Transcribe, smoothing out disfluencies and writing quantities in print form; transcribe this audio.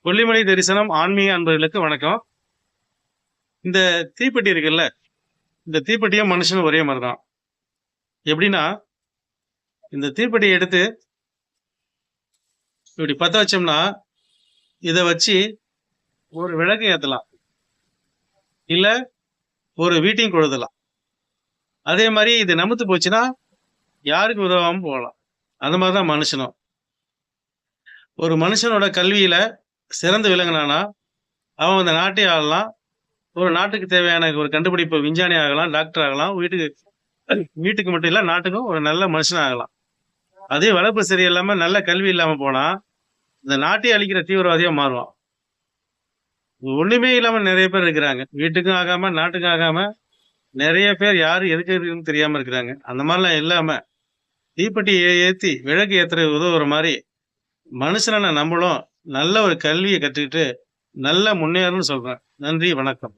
கொல்லிமலை தரிசனம் ஆன்மீக அன்பர்களுக்கு வணக்கம். இந்த தீப்பெட்டி இருக்குல்ல, இந்த தீப்பெட்டியும் மனுஷனும் ஒரே மாதிரி தான். எப்படின்னா, இந்த தீப்பெட்டியை எடுத்து இப்படி பற்ற வச்சோம்னா, இதை வச்சு ஒரு விளக்கு ஏற்றலாம், இல்லை ஒரு வீட்டையும் கொளுத்தலாம். அதே மாதிரி இது நமுத்து போச்சுன்னா யாருக்கு உதவாமல் போகலாம். அந்த மாதிரி தான் மனுஷனும். ஒரு மனுஷனோட கல்வியில சிறந்து விளங்கினானா அவன் அந்த நாட்டை ஆளலாம். ஒரு நாட்டுக்கு தேவையான ஒரு கண்டுபிடிப்பு விஞ்ஞானி ஆகலாம், டாக்டர் ஆகலாம், வீட்டுக்கு மட்டும் இல்ல நாட்டுக்கும் ஒரு நல்ல மனுஷன் ஆகலாம். அதே வளர்ப்பு சரியில்லாம நல்ல கல்வி இல்லாம போனா இந்த நாட்டை அழிக்கிற தீவிரவாதியா மாறுவான். ஒண்ணுமே இல்லாம நிறைய பேர் இருக்கிறாங்க, வீட்டுக்கும் ஆகாம நாட்டுக்கும் ஆகாம நிறைய பேர் யாரு எதுக்கு இருக்குன்னு தெரியாம இருக்கிறாங்க. அந்த மாதிரிலாம் இல்லாம தீப்பெட்டி ஏத்தி விளக்கு ஏத்துற உதவுற மாதிரி மனுஷனை நம்மளும் நல்ல ஒரு கல்வியை கற்றுக்கிட்டு நல்ல முன்னேறணும்னு சொல்றேன். நன்றி, வணக்கம்.